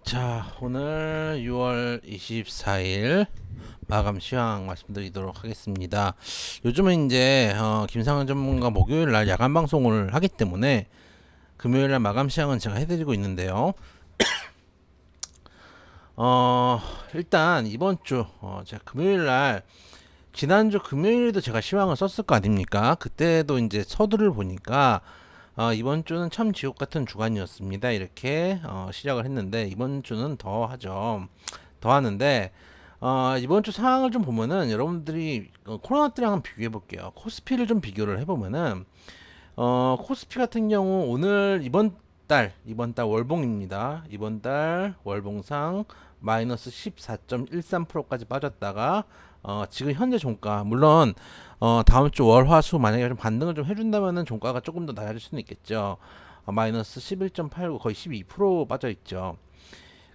자, 오늘 6월 24일 마감 시황 말씀드리도록 하겠습니다. 요즘은 이제 김상현 전문가 목요일 날 야간 방송을 하기 때문에 금요일 날 마감 시황은 제가 해드리고 있는데요. 일단 이번 주 제가 금요일 날 지난주 금요일에도 제가 시황을 썼을 거 아닙니까? 그때도 이제 서두를 보니까 이번 주는 참 지옥 같은 주간이었습니다. 이렇게 시작을 했는데 이번 주는 더 하죠. 더 하는데 이번 주 상황을 좀 보면은 여러분들이 코로나 때랑 한번 비교해 볼게요. 코스피를 좀 비교를 해보면은 코스피 같은 경우 오늘 이번 달 월봉입니다. 이번 달 월봉상 마이너스 14.13%까지 빠졌다가 지금 현재 종가 물론 다음 주 월화수 만약에 좀 반등을 좀 해준다면은 종가가 조금 더 낮아질 수는 있겠죠. 마이너스 11.89 거의 12% 빠져 있죠.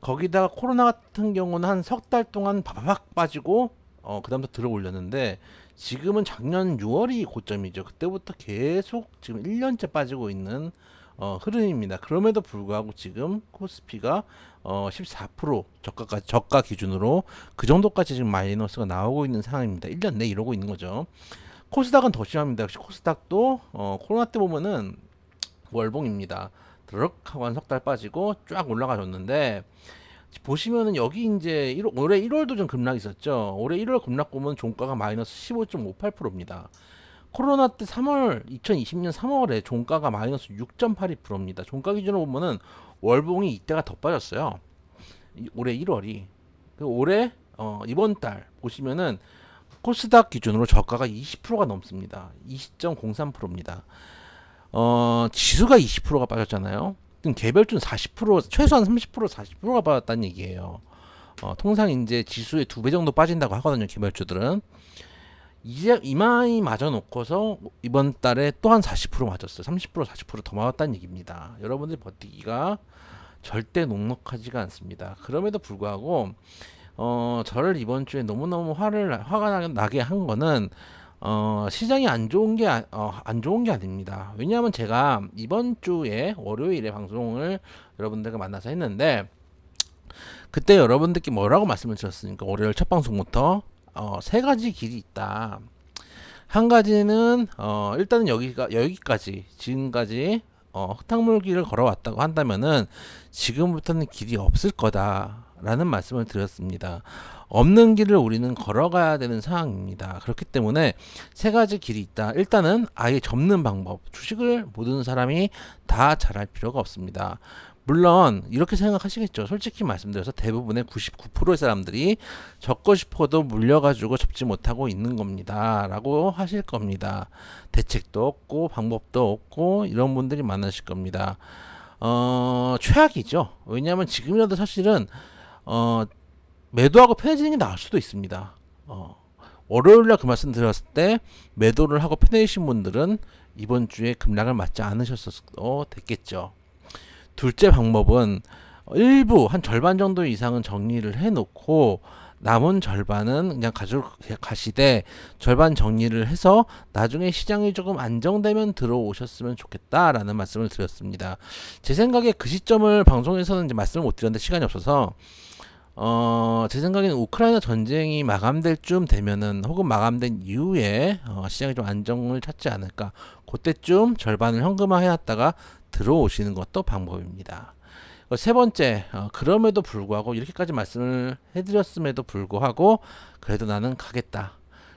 거기다가 코로나 같은 경우는 한 석 달 동안 바박 빠지고 그다음부터 들어 올렸는데 지금은 작년 6월이 고점이죠. 그때부터 계속 지금 1년째 빠지고 있는 흐름입니다. 그럼에도 불구하고 지금 코스피가 14% 저가 기준으로 그 정도까지 지금 마이너스가 나오고 있는 상황입니다. 1년 내 이러고 있는 거죠. 코스닥은 더 심합니다. 역시 코스닥도 코로나 때 보면은 월봉입니다. 드럭 하고 한 석 달 빠지고 쫙 올라가 줬는데 보시면은 여기 이제 올해 1월도 좀 급락 있었죠. 올해 1월 급락 보면 종가가 마이너스 15.58%입니다. 코로나 때 2020년 3월에 종가가 마이너스 6.82%입니다. 종가 기준으로 보면은 월봉이 이때가 더 빠졌어요. 올해 1월이. 올해 이번 달 보시면은 코스닥 기준으로 저가가 20%가 넘습니다. 20.03%입니다. 지수가 20%가 빠졌잖아요. 그럼 개별주는 40% 최소한 30% 40%가 빠졌다는 얘기예요. 통상 이제 지수의 2배 정도 빠진다고 하거든요. 개별주들은. 이제 이마이 맞아 놓고서 이번 달에 또 한 40% 맞았어요. 30% 40%더 맞았다는 얘기입니다. 여러분들이 버티기가 절대 녹록하지가 않습니다. 그럼에도 불구하고 저를 이번 주에 너무너무 화가 나게 한 거는 시장이 안 좋은 게 안 좋은 게 아닙니다. 왜냐하면 제가 이번 주에 월요일에 방송을 여러분들과 만나서 했는데 그때 여러분들께 뭐라고 말씀을 드렸습니까? 월요일 첫 방송부터 세 가지 길이 있다. 한 가지는 일단은 여기까지 지금까지 흙탕물길을 걸어왔다고 한다면은 지금부터는 길이 없을 거다라는 말씀을 드렸습니다. 없는 길을 우리는 걸어가야 되는 상황입니다. 그렇기 때문에 세 가지 길이 있다. 일단은 아예 접는 방법. 주식을 모든 사람이 다 잘할 필요가 없습니다. 물론 이렇게 생각하시겠죠. 솔직히 말씀드려서 대부분의 99%의 사람들이 접고 싶어도 물려가지고 접지 못하고 있는 겁니다. 라고 하실 겁니다. 대책도 없고 방법도 없고 이런 분들이 많으실 겁니다. 최악이죠. 왜냐하면 지금이라도 사실은 매도하고 편해지는 게 나을 수도 있습니다. 월요일날 그 말씀 드렸을 때 매도를 하고 편해지신 분들은 이번 주에 급락을 맞지 않으셨어도 됐겠죠. 둘째 방법은 일부 한 절반 정도 이상은 정리를 해놓고 남은 절반은 그냥 가시되 절반 정리를 해서 나중에 시장이 조금 안정되면 들어오셨으면 좋겠다라는 말씀을 드렸습니다. 제 생각에 그 시점을 방송에서는 이제 말씀을 못 드렸는데 시간이 없어서 제 생각에는 우크라이나 전쟁이 마감될 쯤 되면은 혹은 마감된 이후에 시장이 좀 안정을 찾지 않을까. 그때쯤 절반을 현금화 해놨다가 들어오시는 것도 방법입니다. 세 번째, 그럼에도 불구하고 이렇게까지 말씀을 해드렸음에도 불구하고 그래도 나는 가겠다.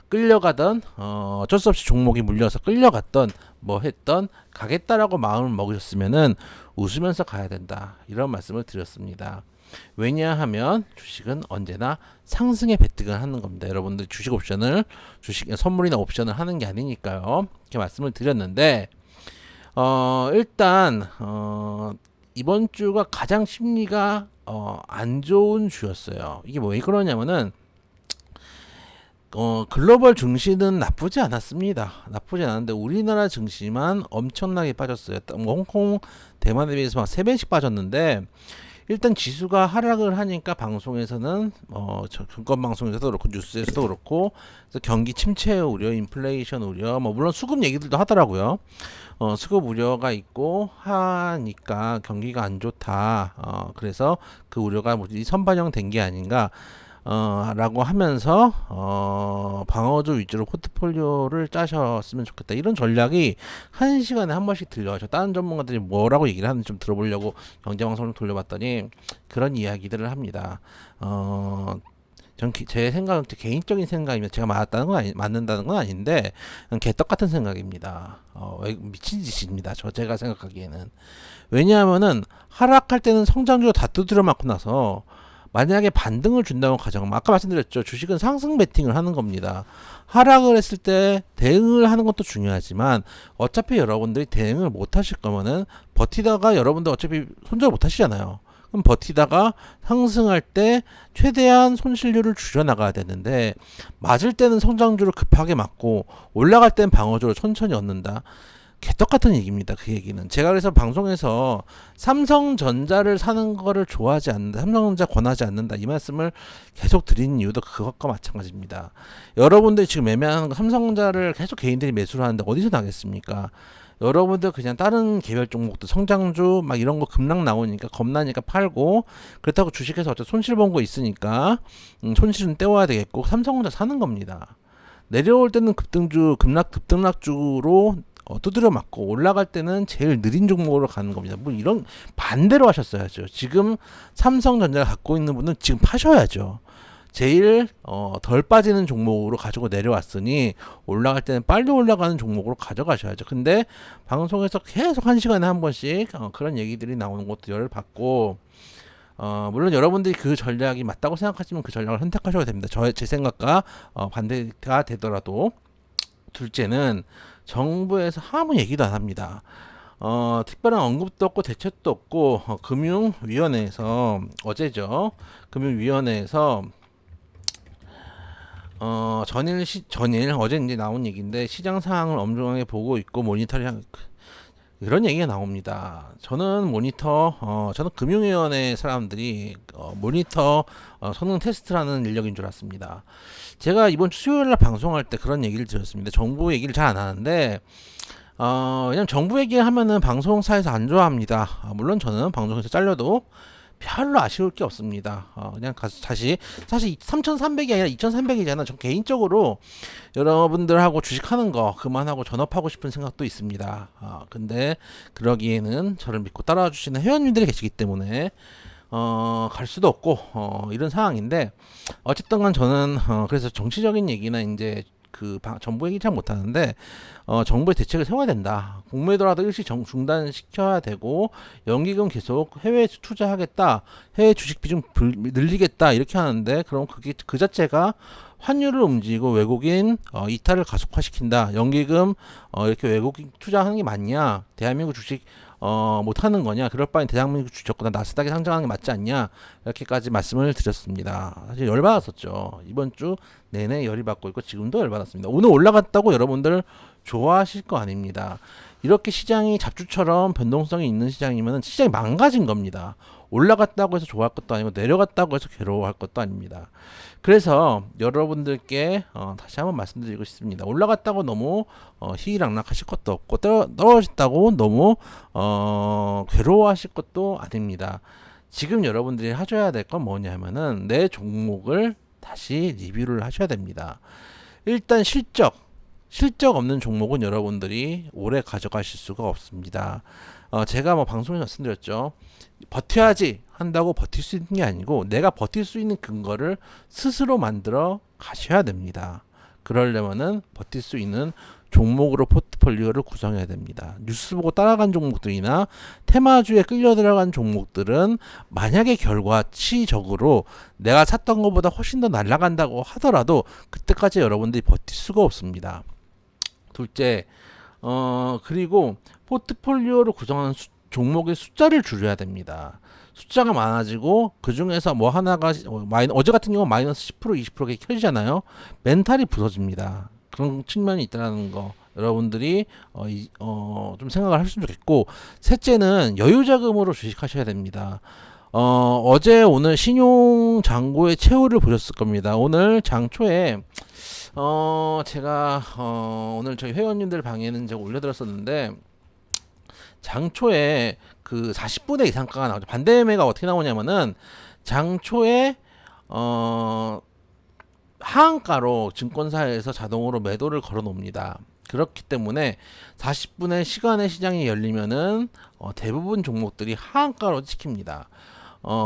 끌려가던 어쩔 수 없이 종목이 물려서 끌려갔던 뭐 했던 가겠다라고 마음을 먹으셨으면은 웃으면서 가야 된다. 이런 말씀을 드렸습니다. 왜냐하면 주식은 언제나 상승에 베팅을 하는 겁니다. 여러분들 주식 선물이나 옵션을 하는 게 아니니까요. 이렇게 말씀을 드렸는데 일단 이번 주가 가장 심리가 안 좋은 주였어요. 이게 왜 그러냐면은 글로벌 증시는 나쁘지 않았습니다. 나쁘지 않았는데 우리나라 증시만 엄청나게 빠졌어요. 뭐 홍콩, 대만에 비해서 막 3배씩 빠졌는데 일단 지수가 하락을 하니까 방송에서는 증권 방송에서도 그렇고 뉴스에서도 그렇고 그래서 경기 침체 우려, 인플레이션 우려, 뭐 물론 수급 얘기들도 하더라고요. 수급 우려가 있고 하니까 경기가 안 좋다. 그래서 그 우려가 뭐지 선반영된 게 아닌가. 라고 하면서 방어주 위주로 포트폴리오를 짜셨으면 좋겠다. 이런 전략이 한 시간에 한 번씩 들려요. 저 다른 전문가들이 뭐라고 얘기를 하는지 좀 들어보려고 경제방송을 돌려봤더니 그런 이야기들을 합니다. 제 생각은 개인적인 생각이면 제가 맞는다는 건 아닌데 개떡 같은 생각입니다. 미친 짓입니다. 제가 생각하기에는. 왜냐하면은 하락할 때는 성장주가 다 두드려 맞고 나서 만약에 반등을 준다고 가정하면 아까 말씀드렸죠. 주식은 상승 베팅을 하는 겁니다. 하락을 했을 때 대응을 하는 것도 중요하지만 어차피 여러분들이 대응을 못 하실 거면은 버티다가 여러분들 어차피 손절 못 하시잖아요. 그럼 버티다가 상승할 때 최대한 손실률을 줄여나가야 되는데 맞을 때는 성장주를 급하게 맞고 올라갈 땐 방어주를 천천히 얻는다. 개떡 같은 얘기입니다. 그 얘기는 제가 그래서 방송에서 삼성전자를 사는 거를 좋아하지 않는다, 삼성전자 권하지 않는다 이 말씀을 계속 드리는 이유도 그것과 마찬가지입니다. 여러분들이 지금 매매하는 거 삼성전자를 계속 개인들이 매수를 하는데 어디서 나겠습니까? 여러분들 그냥 다른 개별 종목도 성장주 막 이런 거 급락 나오니까 겁나니까 팔고 그렇다고 주식에서 어차피 손실 본 거 있으니까 손실은 떼워야 되겠고 삼성전자 사는 겁니다. 내려올 때는 급등락주로 두드려 맞고 올라갈 때는 제일 느린 종목으로 가는 겁니다. 뭐 이런 반대로 하셨어야죠. 지금 삼성전자를 갖고 있는 분은 지금 파셔야죠. 제일 덜 빠지는 종목으로 가지고 내려왔으니 올라갈 때는 빨리 올라가는 종목으로 가져가셔야죠. 근데 방송에서 계속 한 시간에 한 번씩 그런 얘기들이 나오는 것도 열을 받고 물론 여러분들이 그 전략이 맞다고 생각하시면 그 전략을 선택하셔도 됩니다. 제 생각과 반대가 되더라도. 둘째는 정부에서 아무 얘기도 안 합니다. 특별한 언급도 없고 대책도 없고 금융위원회에서 어제죠. 금융위원회에서 전일 어제 이제 나온 얘기인데 시장 상황을 엄중하게 보고 있고 모니터링 이런 얘기가 나옵니다. 저는 저는 금융위원회 사람들이 모니터 성능 테스트라는 인력인 줄 알았습니다. 제가 이번 주 수요일날 방송할 때 그런 얘기를 드렸습니다. 정부 얘기를 잘 안 하는데 그냥 정부 얘기하면은 방송사에서 안 좋아합니다. 물론 저는 방송에서 잘려도 별로 아쉬울 게 없습니다. 그냥 다시 사실 3,300이 아니라 2,300이잖아. 전 개인적으로 여러분들하고 주식하는 거 그만하고 전업하고 싶은 생각도 있습니다. 근데 그러기에는 저를 믿고 따라와 주시는 회원님들이 계시기 때문에 갈 수도 없고 이런 상황인데 어쨌든 간 저는 그래서 정치적인 얘기나 이제 정부 얘기 잘 못하는데 정부의 대책을 세워야 된다. 공매도라도 일시 중단시켜야 되고 연기금 계속 해외에 투자하겠다. 해외 주식 비중 늘리겠다. 이렇게 하는데 그럼 그게 그 자체가 환율을 움직이고 외국인 이탈을 가속화시킨다. 연기금 이렇게 외국인 투자하는 게 맞냐? 대한민국 주식 못하는 거냐? 그럴 바엔 대한민국 주식보다 나스닥에 상장하는 게 맞지 않냐? 이렇게까지 말씀을 드렸습니다. 사실 열받았었죠. 이번 주 내내 열이 받고 있고 지금도 열받았습니다. 오늘 올라갔다고 여러분들 좋아하실 거 아닙니다. 이렇게 시장이 잡주처럼 변동성이 있는 시장이면 시장이 망가진 겁니다. 올라갔다고 해서 좋아할 것도 아니고 내려갔다고 해서 괴로워할 것도 아닙니다. 그래서 여러분들께 다시 한번 말씀드리고 싶습니다. 올라갔다고 너무 희희락락하실 것도 없고 떨어졌다고 너무 괴로워하실 것도 아닙니다. 지금 여러분들이 하셔야 될 건 뭐냐면은 내 종목을 다시 리뷰를 하셔야 됩니다. 일단 실적 없는 종목은 여러분들이 오래 가져가실 수가 없습니다. 제가 뭐 방송에 말씀드렸죠. 버텨야지 한다고 버틸 수 있는 게 아니고 내가 버틸 수 있는 근거를 스스로 만들어 가셔야 됩니다. 그러려면은 버틸 수 있는 종목으로 포트폴리오를 구성해야 됩니다. 뉴스 보고 따라간 종목들이나 테마주에 끌려 들어간 종목들은 만약에 결과치적으로 내가 샀던 것보다 훨씬 더 날아간다고 하더라도 그때까지 여러분들이 버틸 수가 없습니다. 둘째, 그리고 포트폴리오를 구성하는 종목의 숫자를 줄여야 됩니다. 숫자가 많아지고 그 중에서 뭐 하나가 어제 같은 경우 마이너스 10% 20%가 켜지잖아요. 멘탈이 부서집니다. 그런 측면이 있다는 거 여러분들이 좀 생각을 하시면 좋겠고, 셋째는 여유 자금으로 주식하셔야 됩니다. 어제 오늘 신용 잔고의 최후를 보셨을 겁니다. 오늘 장초에 제가 오늘 저희 회원님들 방에는 제가 올려드렸었는데 장초에 그 40분의 이상가가 나오죠. 반대 매매가 어떻게 나오냐면은 장초에 하한가로 증권사에서 자동으로 매도를 걸어 놓습니다. 그렇기 때문에 40분의 시간의 시장이 열리면은 대부분 종목들이 하한가로 찍힙니다.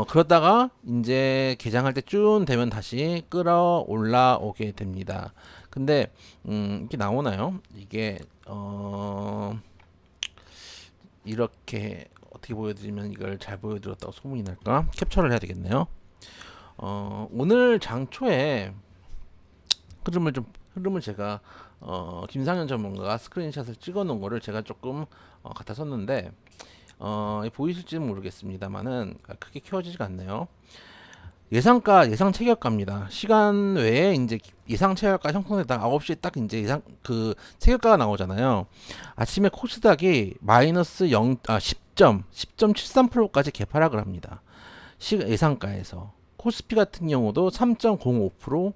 그러다가 이제 개장할 때쯤 되면 다시 끌어올라오게 됩니다. 근데 이게 나오나요? 이게 이렇게 어떻게 보여드리면 이걸 잘 보여드렸다고 소문이 날까? 캡처를 해야 되겠네요. 오늘 장초에 흐름을 제가 김상현 전문가가 스크린샷을 찍어 놓은 거를 제가 조금 갖다 썼는데 보이실지는 모르겠습니다만은 크게 키워지지가 않네요. 예상가 예상 체결가입니다. 시간 외에 이제 예상 체결가 형성되다 9시에 딱 이제 예상 그 체결가가 나오잖아요. 아침에 코스닥이 마이너스 10.73%까지 개파락을 합니다. 예상가에서 코스피 같은 경우도 3.05%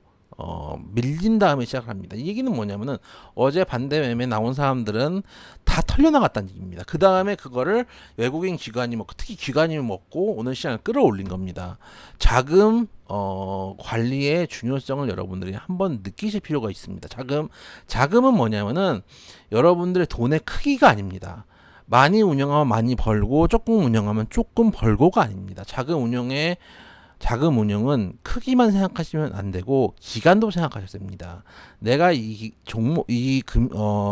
밀린 다음에 시작을 합니다. 이 얘기는 뭐냐면은 어제 반대 매매 나온 사람들은 다 털려나갔다는 얘기입니다. 그 다음에 그거를 외국인 기관이 먹고 특히 기관이 먹고 오늘 시장을 끌어올린 겁니다. 자금 관리의 중요성을 여러분들이 한번 느끼실 필요가 있습니다. 자금은 뭐냐면은 여러분들의 돈의 크기가 아닙니다. 많이 운영하면 많이 벌고 조금 운영하면 조금 벌고가 아닙니다. 자금 운용은 크기만 생각하시면 안 되고 기간도 생각하셔야 됩니다. 내가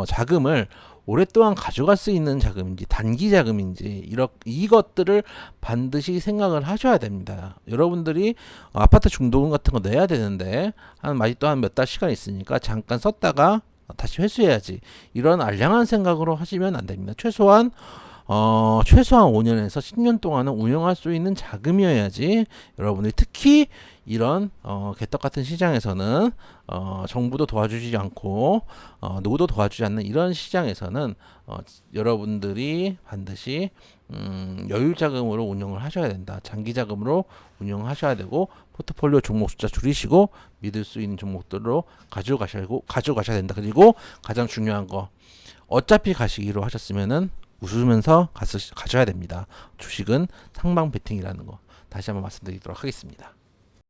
자금을 오랫동안 가져갈 수 있는 자금인지 단기 자금인지 이것들을 반드시 생각을 하셔야 됩니다. 여러분들이 아파트 중도금 같은 거 내야 되는데 아직도 한 몇 달 시간 있으니까 잠깐 썼다가 다시 회수해야지. 이런 알량한 생각으로 하시면 안 됩니다. 최소한 5년에서 10년 동안은 운영할 수 있는 자금이어야지 여러분들이 특히 이런 개떡 같은 시장에서는 정부도 도와주지 않고 누구도 도와주지 않는 이런 시장에서는 여러분들이 반드시 여유 자금으로 운영을 하셔야 된다. 장기 자금으로 운영하셔야 되고 포트폴리오 종목 숫자 줄이시고 믿을 수 있는 종목들로 가져가셔야 된다. 그리고 가장 중요한 거 어차피 가시기로 하셨으면은 웃으면서 가셔야 됩니다. 주식은 상방 베팅이라는 거 다시 한번 말씀드리도록 하겠습니다.